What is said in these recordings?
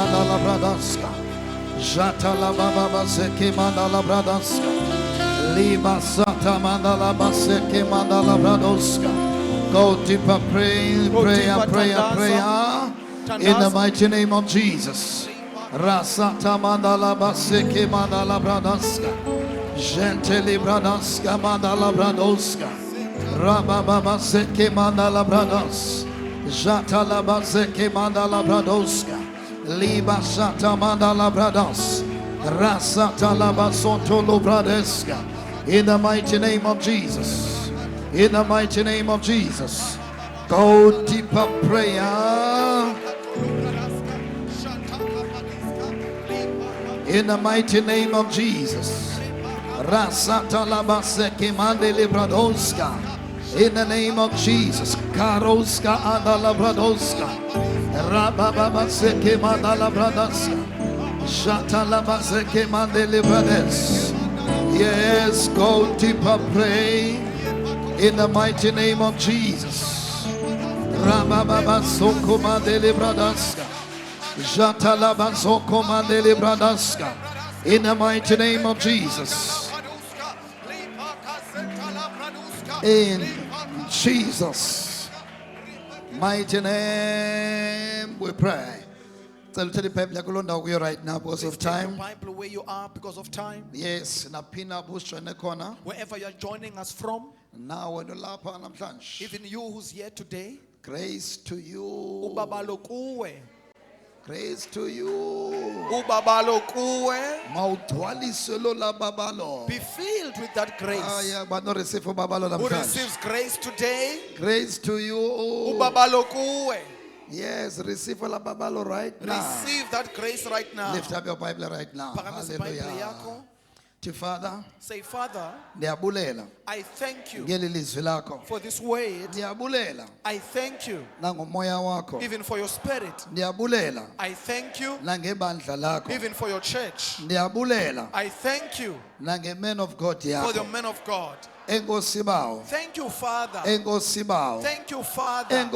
mandala bradaska. Jatala baba baseke mandala bradaska. Liba sata mandala baseke mandala bradoska. Go deeper, prayer. In the mighty name of Jesus. Rasata mandala baseke mandala bradaska. Gentili bradaska mandala bradoska. Rababa baseke mandala bradas. Jatala baseke mandala bradoska. Liba shata mandala bradas. Rasata labasoto lobradeska. In the mighty name of Jesus. In the mighty name of Jesus. Go deeper prayer. In the mighty name of Jesus. Rasata labaseke mandele bradoska. In the name of Jesus. Karoska andala bradoska. Rababa seke mandala bradaska. Shata labaseke mandele brades. Yes, go deeper, pray in the mighty name of Jesus. Rababa soko mandele bradaska. Shata labasoko mandele bradaska. In the mighty name of Jesus. In Jesus' mighty name we pray. Tell the Bible right now because of time. Bible where you are because of time. Yes, napina bush in the corner. Wherever you are joining us from. Now when you lapa even you who's here today. Grace to you. Ubabalo kuwe. Grace to you. Ubabalo kuwe. Be filled with that grace. Yeah, but not receive for babalo. Who receives grace today? Grace to you. Ubabalo kuwe. Yes, receive la babalo right now. Receive that grace right now. Lift up your Bible right now. Hallelujah. To Father, say, Father, I thank you for this word. I thank you even for your spirit. I thank you even for your church. I thank you men of God for the men of God. Thank you, Father. Thank you, Father.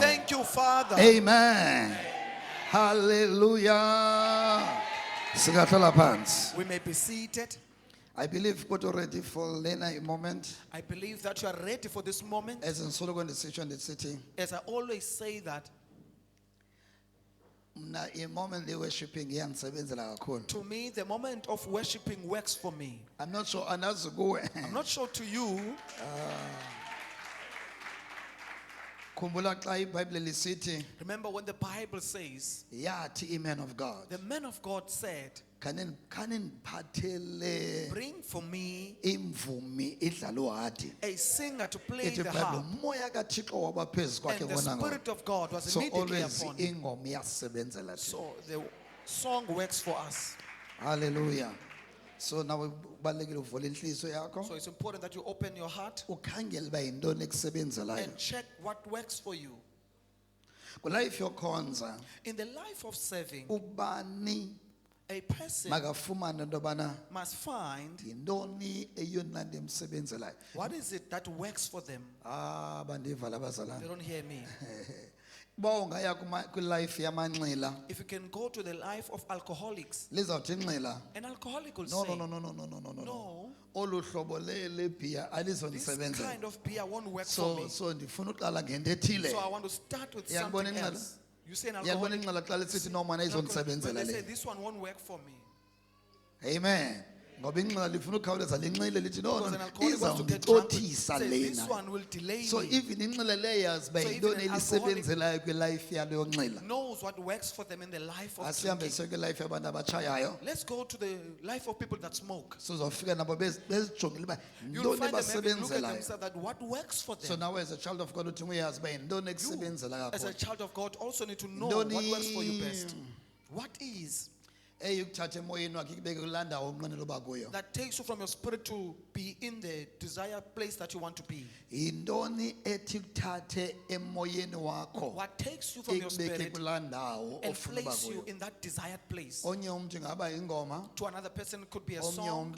Thank you, Father. Amen. Hallelujah. We may be seated. I believe God already for Lena a moment. I believe that you are ready for this moment. As in Solo the city. As I always say that. To me, the moment of worshiping works for me. I'm not sure. I'm not sure to you. Remember when the Bible says, the man of God. The man of God said, bring for me a singer to play the harp. And the Spirit of God was immediately upon him. So the song works for us. Hallelujah. So now so it's important that you open your heart and check what works for you. In the life of serving, a person must find what is it that works for them. They don't hear me. If you can go to the life of alcoholics, an alcoholic will say, no, this kind of beer won't work for me. So I want to start with something else. You say an alcoholic, when they say this one won't work for me. Amen. So even in knows what works for them in the life of drinking. Let's go to the life of people that smoke. You'll find them having look at themselves that what works for them. So now as a child of God, you, as a child of God, also need to know what works for you best. What is that takes you from your spirit to be in the desired place that you want to be? What takes you from your spirit and place you in that desired place? To another person it could be a song.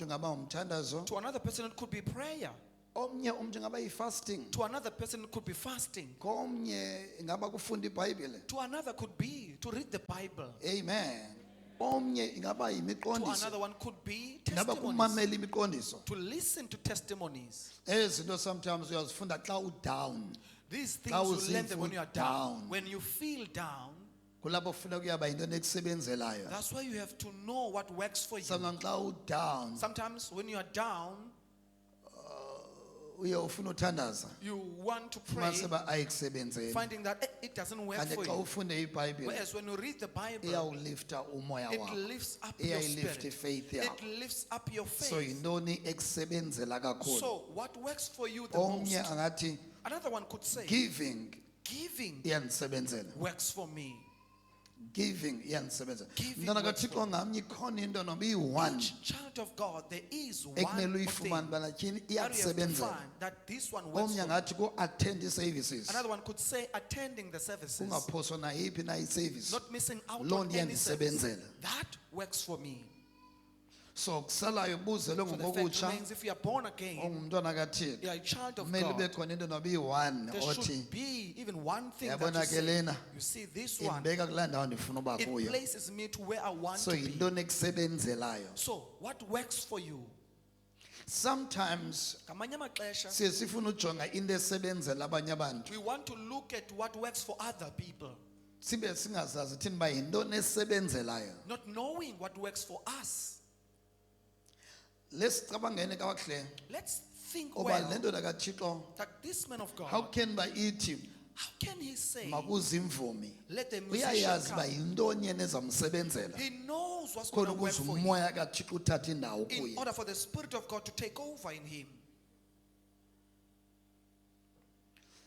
To another person it could be prayer. omnye umuntu ingaba fasting, To another person, it could be fasting. komnye ingaba kufunda iBhayibhile. To another could be to read the Bible. Amen. Omnye ingaba To yimiqondiso, another one could be ingaba testimonies. kumamela imiqondiso. To listen to testimonies. Ezinto sometimes uyazifunda xa down. These things Xa you learn them when you are down. down. When you feel down, Kulapho kufuneka kuyaba into ekusebenzelayo. that's why you have to know what works for you. Sometimes xa down, Sometimes when you are down, uye ufuna uthandaza. you want to pray, Mase ba ayikusebenzeli. finding that it doesn't work Kanti for xa you. ufunde iBhayibhile, Whereas when you read the Bible, iyawulifta umoya it wakho. lifts up your Iyayilift spirit. ifaith It yakho. lifts up your So faith. yintoni ekusebenzela kakhulu? So what works for you the Omnye most? angathi Another one could say, giving giving iyanisebenzela. works for me. Giving iyanisebenzela. Giving Mntana works kaThixo ngamnye ikhona into noma iyi-1 Each child of God, there is one ekumele thing uyifumane bana tyhini that you have to iyakusebenzela. find that this one works Omnye for me. angathi ku-attend ii-services, Another one could say attending the services, ungaphoswa nayiphi na i-service. not missing out Loo on nto any service. iyandisebenzela. That works for me. So kusalayo buzelwe So the fact ngokokutsha, remains, if you are born again, ungumntwana kaThixo, you are a child of kumele God. ube khona into noba iyi-1 There othi should be even one thing that yabona you ke say, lena you see this one, indibeka kulaa ndawo ndifuna uba it kuyo. places me to where I want So to be. yintoni ekusebenzelayo? So what works for you? Sometimes Ngamanye amaxesha, siye sifuna ujonga into esebenzela abanye abantu, we want to look at what works for other people, sibe singazazi thini uba yintoni esebenzelayo. not knowing what works for us. Lesicabangeni kakuhle Let's think oba well le ndoda kaThixo, that this man of how God, can ba ithi how can he say, makuzimvumi? let the musician Uyayazi uba come? yintoni yena ezamsebenzela He knows what's going khona to work ukuze for him umoya kaThixo uthathe indawo in kuye. order for the Spirit of God to take over in him.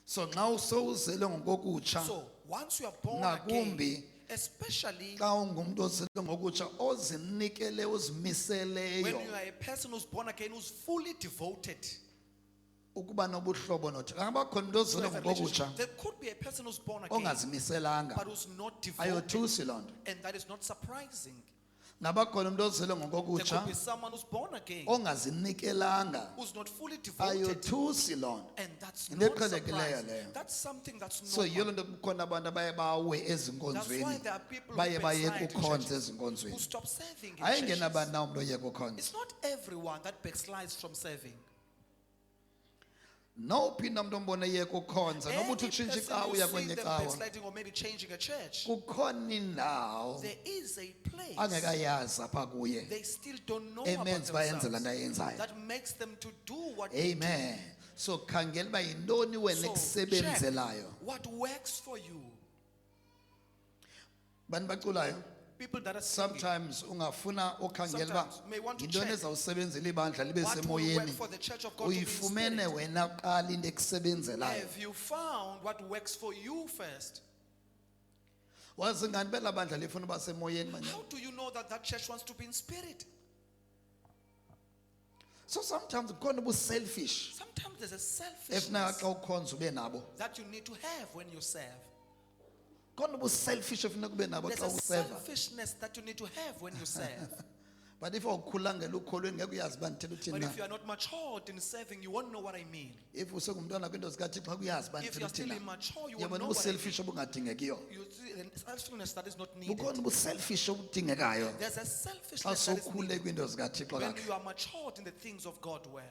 So nxa usowuzele ngokokutsha, So once you are born ngakumbi again, especially xa ungumntu ozele ngokutsha ozinikele when ozimiseleyo you are a person who's born again, who's fully devoted ukuba nobuhlobo noThixo. Angaba khona umuntu to ozele have a relationship. ngokokutsha There could be a person who's born again, ongazimiselanga. but who's not devoted, Ayothusi loo nto. and that is not surprising. Ngaba khona umuntu ozele There ngokokutsha could be someone who's born again, ongazinikelanga. who's not fully devoted, Ayothusi loo nto. and that's Into not eqhelekileyo surprising. leyo. That's something that's So yiyo loo normal. nto kukhona abantu abaye bawe That's why ezinkonzweni, there are people baye who bayeka backslide in ukhonza churches, who ezinkonzweni. stop serving in Ayingena churches. abantu na umntu oyeka ukhonza. It's not everyone that backslides from serving. Nawuphinda umuntu ombone eyeka ukhonza Any noba uthi utshintsha person icawa you uya see kwenye them icawa, backsliding or maybe changing a church, kukhona indawo there is a place angekayazi apha kuye they still don't know about emenza bayenze laa nto themselves ayenzayo. that makes them to do what they do. Amen. So khangela uba yintoni wena So check ekusebenzelayo. what works for you. Bantu baculayo, People that are singing, sometimes ungafuna ukhangela uba Sometimes may want to yintoni check ezawusebenzela ibandla libe what will work semoyeni. for the church of God to be in Uyifumene spirit. wena kuqala into ekusebenzelayo. Have you found what works for you first? Wazi ngani bela bandla lifuna uba semoyeni manje? How do you know that that church wants to be in spirit? So sometimes kukhona ubu-selfish Sometimes there's a efuneka selfishness xa ukhonza ube nabo. that you need to have when you serve. Khona ubu-selfish efuneka ube nabo There's xa a useva. selfishness that you need to have when you serve. But if awukhulangela ukholweni ngeke uyazi uba ndithela uthini But na. if you are not matured in serving, you won't know what I mean. If usengumntwana kwinto zikaThixo ngeke uyazi uba If ndithela you are still uthini na. immature, you won't Yabona know what I mean. ubu-selfish obungadingekiyo. You see, the selfishness that is not needed. Bukhona ubu-selfish obudingekayo There's a xa selfishness that is sowukhule needed kwinto zikaThixo when kakhe. you are matured in the things of God well.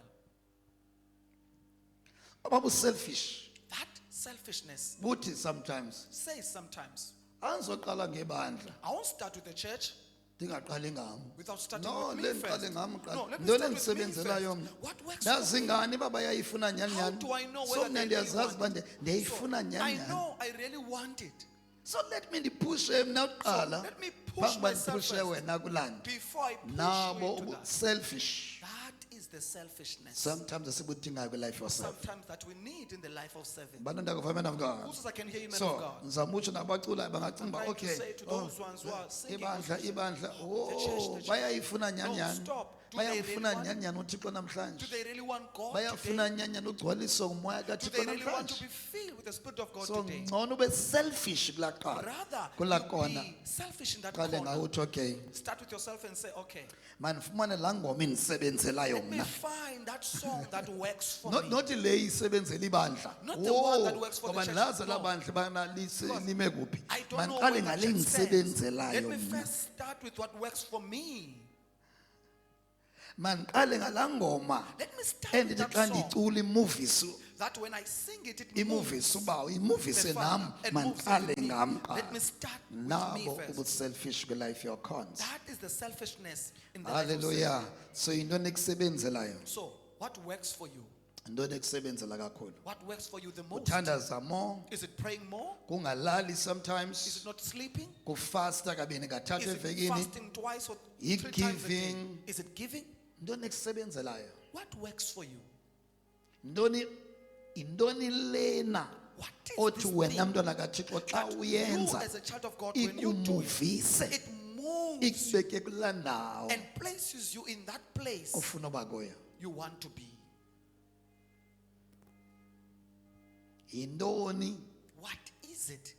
Ababu-selfish That selfishness buthi sometimes says sometimes, andizoqala ngebandla I won't start with the church ndingaqali ngam. without starting No, with me le first. ndiqale ngam No, kuqala. let me Ntoni start with me endisebenzelayo first. mna? What works for Ndazi me? ngani uba bayayifuna nyhani How nyhani. do I know So whether mna they really ndiyazazi uba want it? ndiyayifuna I nyhani nyhani. know I really want it. So let me ndipushe mna kuqala Let me push phambi uba myself ndipushe first wena kulanda. before I push Nabo you into that. selfish. That is the selfishness. Sometimes esibudingayo kwi-life yourself. Sometimes that we need in the life of serving. Bantu ndakuvama man of God. Also, I can hear you, man So of God. ngizamutsho nabaculayo bangacinga I'm uba trying to okay, say to oh, those ones who are singing, ibandla the church, oh bayayifuna nyhani no, nyhani. stop. bayafuna nyanyana uThixo namhlanje Do they really want God bayafuna today? nyanyana ugcwaliswa ngumoya Do kaThixo they really want to namhlanje be filled with the Spirit of God so today? ngcono ube selfish kulaqala Rather, kula you kona be selfish in that qale corner. ngawuthi okay Start with yourself and say, okay, manifumane laa ngoma indisebenzelayo let me mna find that song that works for me. not le isebenzela ibandla Not the one that works for the ngoba church. ndilazi No. labandla banalime kuphi I don't know mandiqale where ngale that church stands. ndisebenzelayo Let me mna first start with what works for me. mandiqale ngalaa ngoma Let me start with endithi that xa song. ndicula imuvisi That when I sing it, it imuvisi moves ubawo the imuvisi Father nam and moves mandiqale with me. ngam Let me qala start with me nabo first. ubuselfish kwilife yokhonza That is the selfishness in the life of halleluya so yintoni ekusebenzelayo sin. So, what works for you? yintoni ekusebenzela kakhulu What works for you the most? uthandaza more Is it praying more? kungalali Is sometimes it not sleeping? kufasta kabini kathathu Is it evekini fasting twice or 3 times a day? giving Is it giving? yintoni ekusebenzelayo What works for you? yintoni lena What is othi this wena thing mntwana kathixo xa that you uyenza as a child of God, when you do it, ikumuvise it moves ikubeke kulaa ndawo and places you in that place ofuna uba kuyo you want to be? yintoni What is it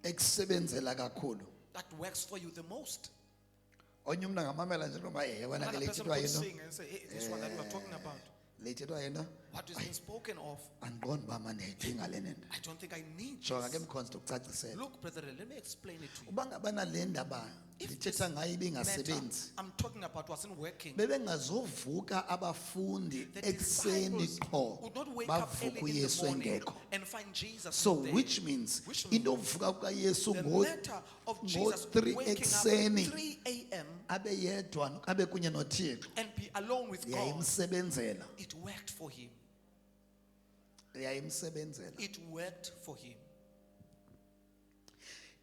ekusebenzela kakhulu that works for you the most? onye umntu angamamela nje noba wena ke Another person lethethwa could yinto sing and say, hey, this one that we are talking about, lethethwa yinto what is being spoken of? andiqondi uba manedinga le nento I don't think I need jonga ke this. mkhonzi ndikucacisela Look, brother, let me explain it to you. uba ngabana le ndaba If ndithetha ngayo matter ibingasebenzi I'm talking about wasn't working, bebengazovuka abafundi the ekuseni disciples qho would not wake up bavuka early in the uyesu morning engekho and find Jesus so not there. which means Which means into yovuka kukayesu The matter of Jesus ngo-3 waking up ekuseni at 3 a.m. abe yedwa abe kunye nothixo and be alone with God, yayimsebenzela it worked for him. yayimsebenzela It worked for him.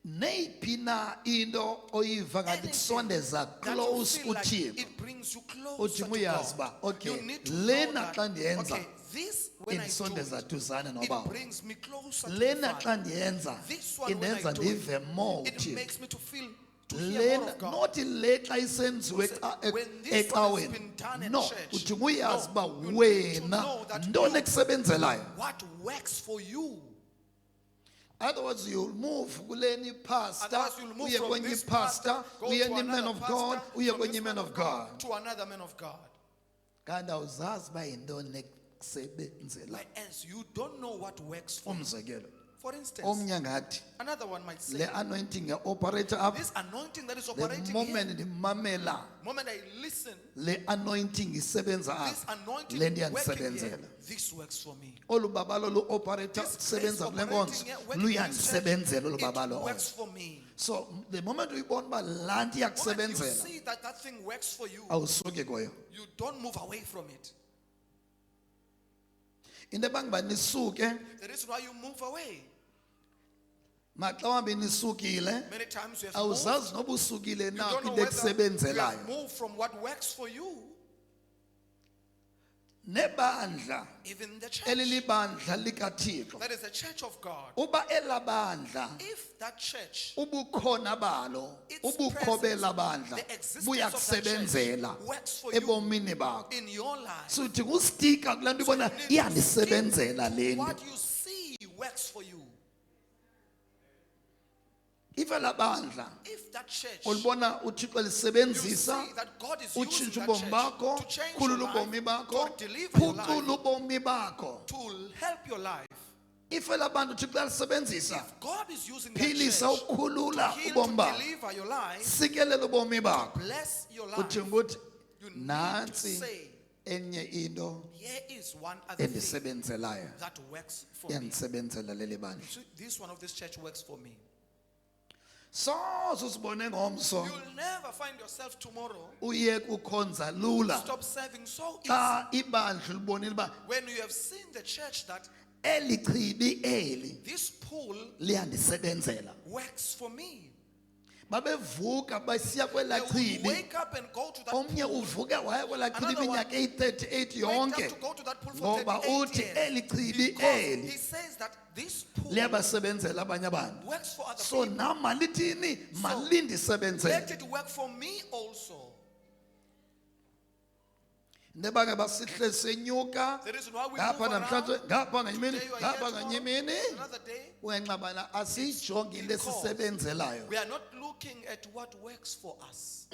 neyiphi na into oyiva ngathi Anything kusondeza that you close feel like kuthixo it brings you closer uthi to uyazi God. uba okay You need to lena know xa that, ndiyenza okay, this when I do indisondeza it, duzane it nobawo brings me closer to the lena Father. xa ndiyenza This one when I indenza do ndive more it uthixo makes me to feel to hear more lena of God. not le xa isenziwe When this one has been done ecaweni in no church, uthi uyazi uba no, you need to wena know that ntoni you- ekusebenzelayo What works for you? otherwise you'll move kuleni pastor Otherwise you'll move uye from kwenye this pastor pastor, go uye to ni man another of pastor, God uye from kwenye this man of God to another man of God. kanti awuzazi uba yintoni ekusebenzela Whereas you don't know what works for you. umzekelo For instance, omnye ngathi another one might say, le anointing operator up this anointing that is the operating moment here, ndimamela moment I listen, le anointing isebenza this apha anointing le working here, ndiyandisebenzela this works for me. olu babalo lu operator This sebenza grace kule nkonzo operating here, working in this church, luyandisebenzela olu it babalo works for me. so the moment uyibona uba laa nto Moment you iyakusebenzela see that that thing works for you, awusuki kuyo you don't move away from it. into ebangoba nisuke The reason why you move away, maxa wambi nisukile many times you have moved, awuzazi noba usukile you na don't know kwinto whether you ekusebenzelayo have moved from what works for you, nebandla even the church. elilibandla likathixo That is the church of God. uba elabandla If that church, ubukhona balo its ubukho presence, belabandla the existence of that buyakusebenzela church works for you ebomini bakho in your life, suthi kustika kulaa nto ibona you need to iyandisebenzela stick le to nto what you see works for you. ife labandla If that church, ulibona uthixo you lisebenzisa see that God is using utshintsha that ubomi church bakho to change your khulula ubomi life, bakho to deliver your life, phucula ubomi bakho to help your life. ife labantu uthixo uyalisebenzisa If God is using that philisa church ukhulula to heal, ubomi to bakho deliver your life, sikelela ubomi bakho bless your life, udinga ukuthi you need to nantsi say, enye into here is one other thing endisebenzelayo that works for me. iyandisebenzela leli bandla So this one of this church works for me. soze usibone ngomso You'll never find yourself tomorrow uyeke ukhonza lula stop serving so easy. xa ibandla libonile uba When you have seen the church that eli chibi eli this pool liyandisebenzela works for me. babevuka basiya They kwela would chibi wake up and go to that omnye pool. uvuke waya kwela chibi Another one iminyaka eyi-38 Wake yonke up to go to that pool for ngoba 38 uthi years. eli chibi Because eli he says that this pool liyabasebenzela abanye abantu works for other so people. nam malithini Let malindisebenzele it work for me also. nebake basihle senyuka The reason why we ngapha move namhlanje around, ngapha ngenyimini today you are here, ngapha tomorrow, ngenyimini another day, uyanxabana asiyijongi lesisebenzelayo we are not looking at what works for us.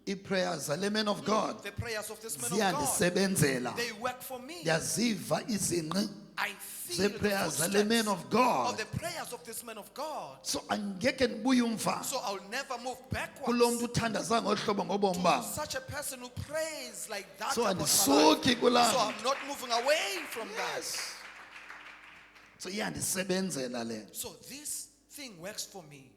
i-prayers zale man of God The prayers of this man of God, ziyandisebenzela they work for me. ndiyaziva izinqi I feel the ze-prayers zale man footsteps of God of the prayers of this man of God. so angeke ndibuye umva So I'll never move kulo mntu backwards uthandaza ngolu hlobo ngobomi to bam such a person who prays like that. so about my life. andisuki kulaa So I'm not moving away from that. so iyandisebenzela le So this thing works for me.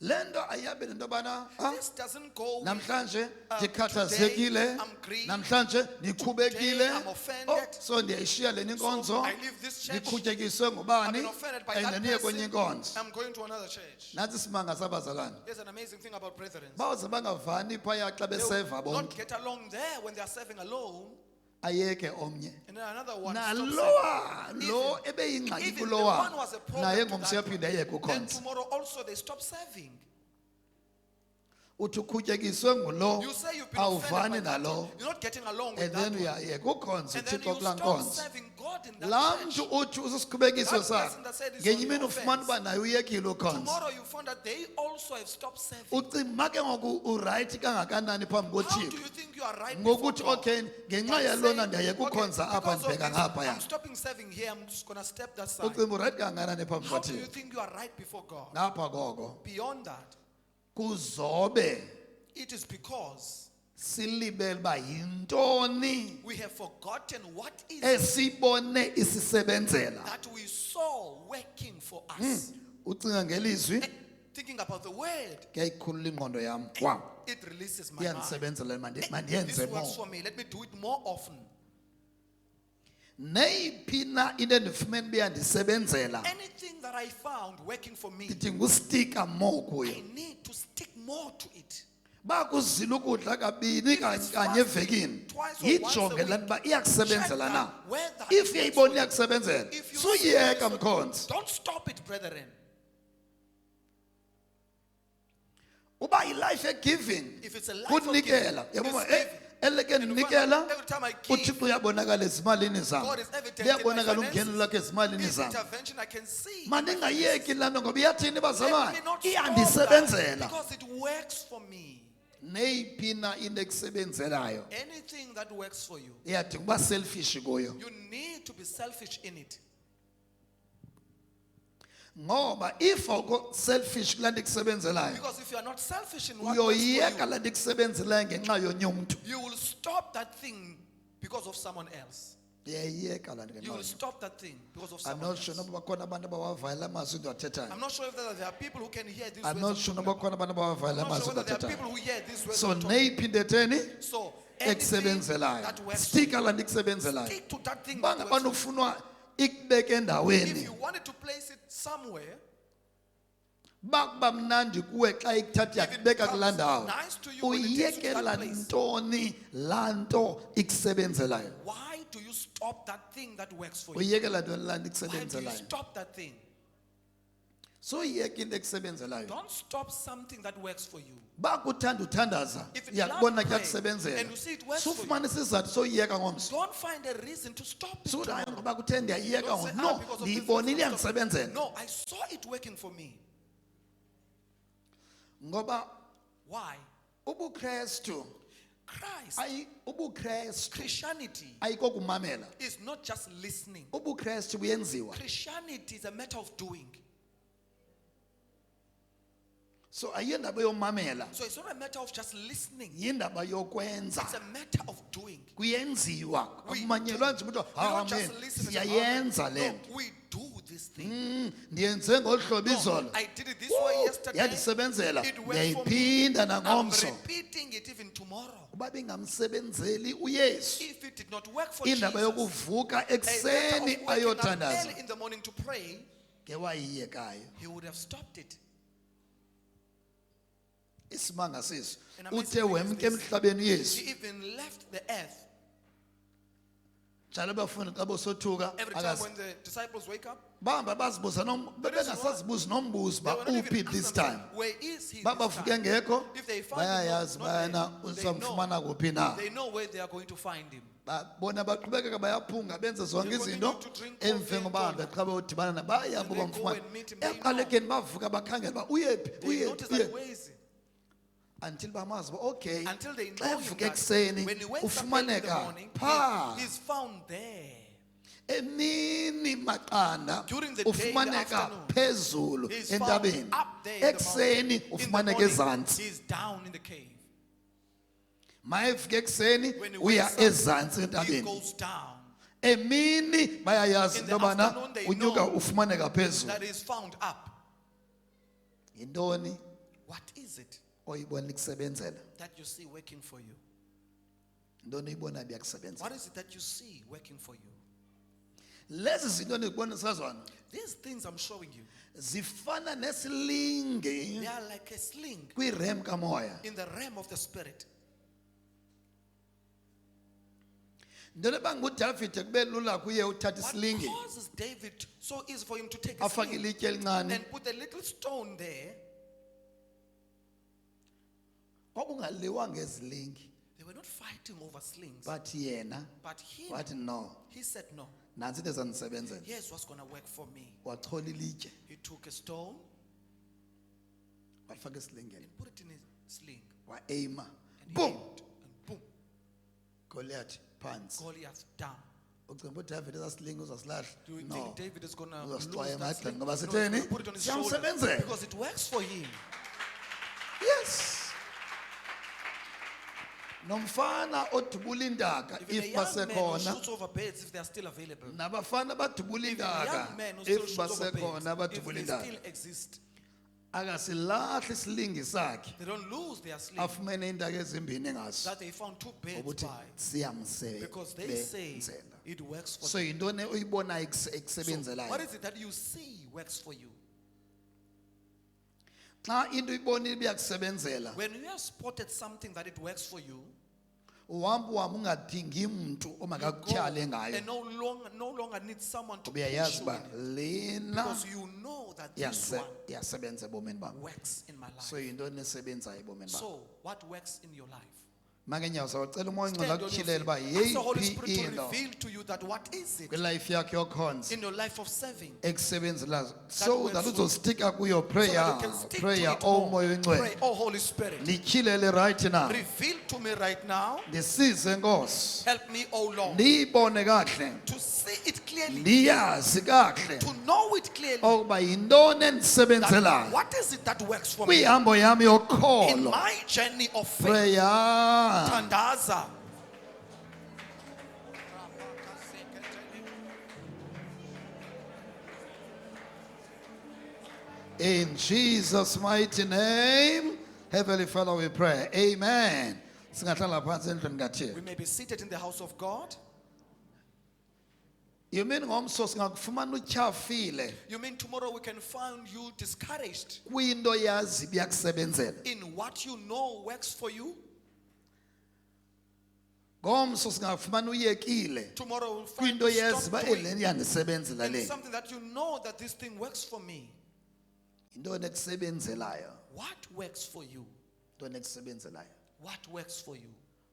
le nto ayiyabe nento yobana This doesn't go with, namhlanje today ndikhathazekile I'm grieved. namhlanje ndikhubekile Today I'm offended. so ndiyayishiya le inkonzo So I leave this church. ndikhutyekiswe I've ngubani been offended by and that ndiye kwenye person. inkonzo I'm going to another church. nantsi isimanga sabazalwane There's an amazing thing about brethren. bawuze bangavani phaya xa They beseva will not bonke get along there when they are serving alone. ayeke omnye And then another one stops nalowa serving. lo ebeyingxaki Even the kulowa one was a problem naye to ngomso that uyaphinde one. ayeke Then ukhonza tomorrow also they stop serving. uthi ukhutyekiswe ngulo You say you've been offended by awuvani that nalo one. You're not getting along with and that then one. uyayeka ukhonza And then uthixo you kulaa stop nkonzo serving God in that laa church. mntu uthi usisikhubekiso That sakhe person that said it's ngenye only imini ufumana offense. uba naye uyekile ukhonza Tomorrow you find that they also have stopped serving. ucima ke ngoku urayithi kangakanani phambi How do kothixo you think you are right before ngokuthi God? okay ngenxa By yalona saying, ndiyayeka okay, ukhonza apha because of ndibheka this, ngaphaya I'm stopping serving here, I'm just going to step that side. ucima urayithi kangakanani phambi How do you kothixo think you are right before God? ngapha koko Beyond that, kuzobe it is because silibele uba yintoni we have forgotten what is it esibone isisebenzela that we saw working for us. ucinga ngelizwi Thinking about the word, kuyayikhulula ingqondo yam wam it releases my mind. iyandisebenzela This mandiyenze works for mo me. Let me do it more often. neyiphi na into endifumene uba iyandisebenzela Anything that I found working for me, ndidinga ustika mo kuyo I need to stick more to it. bakuzila ukudla kabini If it's kanye fasting evekini twice or yijonge once a laa nto uba iyakusebenzela Check na that whether if it uyayibona works iyakusebenzela If you suyiyeka see- mkhonzi Don't stop it, brethren. uba yilife egiving If it's a life of kunikela giving, yabona it's giving. eleke And you find ndinikela out every time I give, uthixo uyabonakala ezimalini zam God is evident in my liyabonakala finances. ungenelo lakhe ezimalini His zam intervention I can see. mandingayeki laa nto ngoba iyathini Let bazalwane me not stop iyandisebenzela that because it works for me. neyiphi na into ekusebenzelayo Anything that works for you, iyadinga uba selfish kuyo you need to be selfish in it. ngoba if awukho selfish kulaa nto ikusebenzelayo Because if you are not selfish in what works for uyoyiyeka you, laa nto ikusebenzelayo ngenxa yonye umntu you will stop that thing because of someone else. uyayiyeka laa nto You ngenxa will yonye stop that thing because of I'm someone not sure else. noba bakhona abantu abawavayo la mazwi ndiwathethayo I'm not sure if there are people who can hear these I'm words. not I'm sure talking noba about. bakhona abantu abawavayo I'm la not mazwi sure whether there are people ndiwathethayo who hear these words. so I'm talking. neyiphi into etheni So anything ekusebenzelayo that works, stika laa nto ikusebenzelayo stick to that thing that bangabana works. ufunwa ikubeke If endaweni you wanted to place it somewhere, bakuba mnandi kuwe xa ikuthatha yakubeka kulaa ndawo nice to you when it takes you to that uyiyekela place. ntoni laa nto ikusebenzelayo why do you stop that thing that works for you? uyiyekela ntoni laa nto Why do you ikusebenzelayo stop that thing? so uyiyeka into ekusebenzelayo Don't stop something that works for you. bakuthanda uthandaza If you uyakubona love kuyakusebenzela and you see it works for you, sufumana isizathu soyiyeka ngomso don't find a reason to stop it. sukuthi hayi tomorrow. ngoba kuthe ndiyayiyeka Don't say, ngomso no because of this, ndiyibonile I'm stopping. iyandisebenzela No, I saw it working for me. ngoba Why? ubukrestu Christ, ubukrestu Christianity ayikokumamela is not just listening. ubukrestu buyenziwa Christianity is a matter of doing. so ayiyendaba yomamela So it's not a matter of just listening. yindaba yokwenza It's a matter of doing. kuyenziwa We akumanyelwa nje umuntu We don't amen just listen and say, siyayenza "Amen." le No, we do this thing. ndiyenze ngolu hlobo No, izolo I did it this way yesterday. yandisebenzela It worked for me. ndiyayiphinda I'm nangomso repeating it even tomorrow. uba bengamsebenzeli uyesu If it did not work for Jesus, indaba yokuvuka a matter ekuseni of waking up ayothandaza early in the morning to pray, ngewayiyekayo he would have stopped it. isimanga siso And amazing uthe thing is wemke this. emhlabeni He uyesu even left the earth Every time when the disciples wake up, they were not even this asked time. themselves, where is he this time? If they find him not there, they know where they are going to find him. bona baqhubekeka bayaphunga benze zonke izinto emveni ngoba beqhabe udibana bayabuka umfumana eqalekeni bavuka bakhangela ba uyephi until bamazi okay Until they xa know him evuka that ekuseni when he wakes up in the ufumaneka morning, phaa he's found there. emini maqanda During the day, in the ufumaneka afternoon, phezulu he's found entabeni up there in the ekuseni mountain. In the ufumaneka morning, ezantsi he's down in the cave. mayevuka ekuseni When he uya wakes up, ezantsi he entabeni goes down. emini bayayazi In into the yobana afternoon, they unyuka know ufumaneka phezulu that is found up. yintoni What is it oyibona ikusebenzela that you see working for you? ntoni uyibona biyakusebenzela What is it that you see working for you? lezi zinto ndizibona sazwana These things I'm showing you, zifana nesilingi they are like a sling kwirem kamoya in the realm of the spirit. ntoni bangudavide kube lula kuye uthatha What isilingi causes David so easy for him to take a afake sling ilitye elincane and put a little stone there? kwakungaliwa ngezilingi They were not fighting over slings, but yena but him, wathi no he said no. nantsi into ezandisebenzela Here's what's going to work for me. wachola ilitye He took a stone walifaka esilingeni and put it in a sling waeima and boom aimed, and boom, goliath phantsi Goliath down. ucinga uba udavide esasilingi uzasilahle Do you no think David is going to lose uzasixwaya that emagxeni sling? No, ngoba he's sitheni going to put it on his shoulder siyamsebenzela because it works for him. yes nomfana odubula indaka Even a if young man who basekhona shoots over beds if they are still available. nabafana badubula Even a indaka young man who still if shoots over basekhona beds, if badubula they indaka still exist, akasilahli isilingi sakhe they don't lose their sling. afumene indaka ezimbini ngaso That they found two beds ukuthi by, because they say siyamsebenzela it works for so them. yintoni uyibonayo So what ekusebenzelayo is it that you see works for you? xa into uyibonile iyakusebenzela When you have spotted something that it works for you, uhamba uhamba ungadingi mntu you go omakakutyhale ngayo and no longer need someone to push ubuyayazi you uba in it, lena because you know that this one iyasebenza ebomini bam works in my so life. yintoni esebenzayo ebomini bam So what works in your life? makenyawo sawucela umoya Stand ongcwele on your akutyhilele uba feet. Ask the Holy yeyiphi Spirit to into reveal to you that what is it kwilife yakho yokhonza in your life of serving, ekusebenzelayo so works that for you. uzostika kuyo so prayer that you can stick to prayer it more. omoya Pray, oyingcwele oh Holy Spirit, ndityhilele right now reveal to me right now. ndisize nkosi Help me, oh Lord, ndiyibone kakuhle to see it clearly, ndiyazi kakuhle to know it clearly. okuba yintoni That endisebenzelayo what is it that works for me kwihambo yam in yokholo my journey of faith? prayer Tandaza. in Jesus mighty name Heavenly Father we pray amen singahlala phansi endlini kaThixo We may be seated in the house of God. you mean ngomso singakufumana utyhafile You mean tomorrow we can find you discouraged kwinto yazi biyakusebenzela in what you know works for you? ngomso singafumana uyekile Tomorrow we'll find kwinto you yazi stop ba doing eleni yandisebenzela and le something that you know that this thing works for me. yintoni ekusebenzelayo What works for you? yintoni ekusebenzelayo What works for you?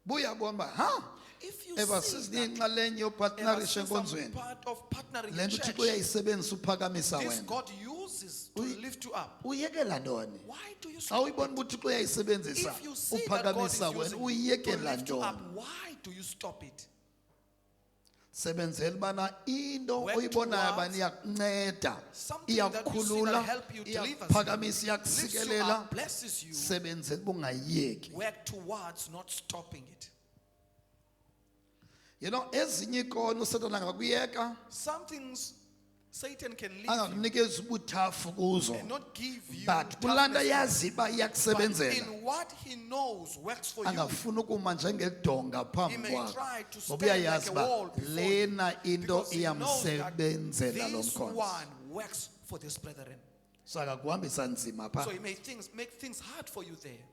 buya bomba ha If you eba see sizinxalenye that yopartnerisha ever since I'm enkonzweni part of partnering le in nto church, uthixo uyayisebenzisa uphakamisa this wena God uses to lift you up. uyekela ntoni Why do you xa stop? uyibona uba uthixo uyayisebenzisa If you see that God is uphakamisa wena using to uyekela lift you up, ntoni why do you stop it? sebenzela ubana into Work oyibonayo towards bani iyakunceda something that you see iyakukhulula that help you deliver iyakuphakamisa lifts you iyakusikelela up, blesses you. sebenzela uba ungayiyeki Work towards not stopping it. you know ezinye ikono usatana angakuyeka Some things Satan can leave you angakunikeza ubuthafu kuzo and not give you but kulaa nto toughness. yazi uba But iyakusebenzela in what he knows works for you, angafuni ukuma njengedonga he phambi may kwakho try to ngoba stand uyayazi like a uba wall before you, lena into because he knows that iyamsebenzela lo this mkhonto one works for this brethren. so akakuhambisa nzima So phaa he may make things hard for you there.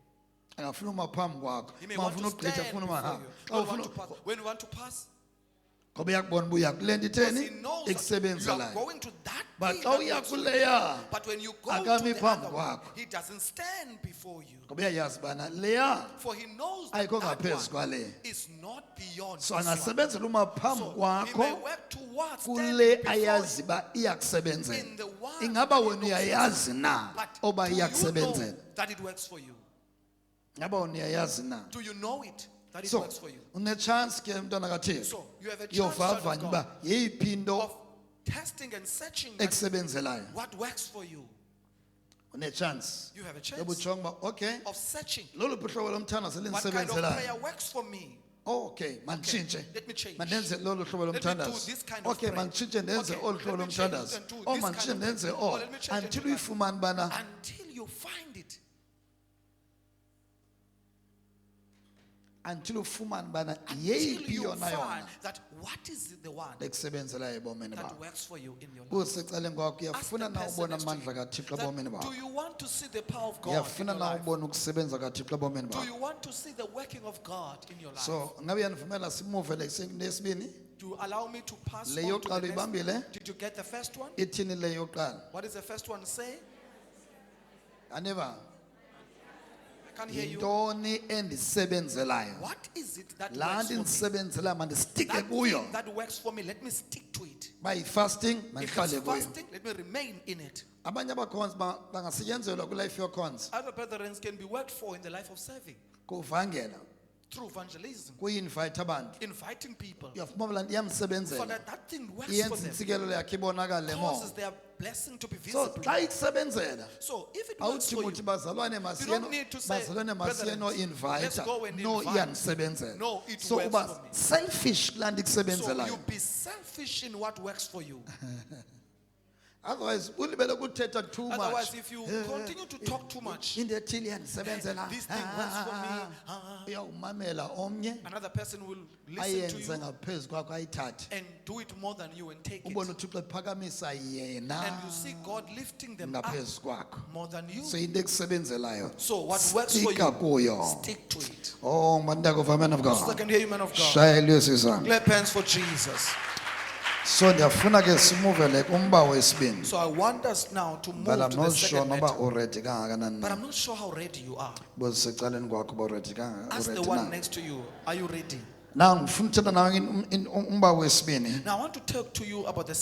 angafuna uma phambi kwakho He may want mafuna to ugqitha stand funa before uma you. When you want to pass, ngoba uyakubona ubuya kule nto Because itheni he knows that you are ekusebenzelayo going to that but thing xa that uya works for you. kuleya But when you go akami to the phambi other one, kwakho he doesn't stand before you. ngoba uyayazi bana leya For he knows that ayikho that ngaphezu one kwale is not beyond so this one. angasebenzela uma phambi So he may kwakho work towards kule standing before ayazi you ba iyakusebenzela in the one ingaba that he wena knows uyayazi na But oba do you know iyakusebenzela that it works for you? ingaba wena uyayazi na Do you know it that it so works for you? une-chance ke mntwana kathixo So you have a chance, child yovavanya of uba God, yeyiphi into of testing and searching that ekusebenzelayo what works for you. une-chance You have a chance yobujonga uba okay of searching loluphi uhlobo lomthandazo what kind of elindisebenzelelayo prayer works for me. okay manditshintshe Let me change. mandenze lolu hlobo Let me do lomthandazo this kind of okay prayer. manditshintshe ndenze Okay, olu hlobo let me change lomthandazo and do oh this manditshintshe kind of ndenze prayer. oh Let me change and until do that. uyifumane bana Until you find it. until ufumane bana Until yeyiphi you yona find yona that what is the one ekusebenzelayo ebomini that bakho works for you in your life. kusecaleni kwakho Ask the uyafuna na person ubona next to amandla you kathixo that, ebomini do bakho you want to see the power of God in uyafuna your na life? ubona ukusebenza kathixo ebomini Do bakho you want to see the working of God in your life? so ngabe yanivumela simuvele nesibini Do you allow me to pass Le on to yokuqala the next? uyibambile? Did you get the first one? ithini le yokuqala What does the first one say? aniva I can't hear you. yintoni endisebenzelayo What is it that laa works nto for me? indisebenzelayo mandistike That kuyo thing that works for me, let me stick to it. uba yi-fasting If it's mandihlale kuyo fasting, let me remain in it. abanye abakhonzi bangasetyenzelwa kwilayifi yokhonza Other brethren can be worked for in the life of serving kuvangela through evangelism, kuyinvayitha abantu inviting people. uyafuma bula nto So iyamsebenzela that thing works for iyenza them, intsikelelo yakhe ibonakale causes mo their blessing to be so visible. xa ikusebenzela So if it works awuthi for you, muthi bazalwane don't need to say, bazalwane "Brethren, let's masiyeno-invayitha go and no invite." iyanisebenzela No, it so works uba for me. selfish kulaa nto so ikusebenzelayo you be selfish in what works for you. otherwise ulibele kuthetha too much Otherwise, if you continue to talk too much, into ethile iyandisebenzela this thing works for me. uyawumamela omnye Another person will listen to ayenze you ngaphezu kwakho ayithathe and do it more than you and take it. ubone uthixo ephakamisa yena And you see God lifting them up ngaphezu kwakho more than you. so into ekusebenzelayo So what works for stika you, kuyo stick to it. oh mandakova man of So I god can hear you, man of God. shaya iliyosizana Clap hands for Jesus. so ndiyafuna ke simuvele kumba wesibini So I want us now to move but I'm to the not sure second noba matter. uredi kangakanani But na I'm not sure how ready you are. bosecaleni kwakho uba uredi Ask the uredi one na next to you, are you ready? na ngifuna uthetha nawe umba wesibini Now I want to talk to you about the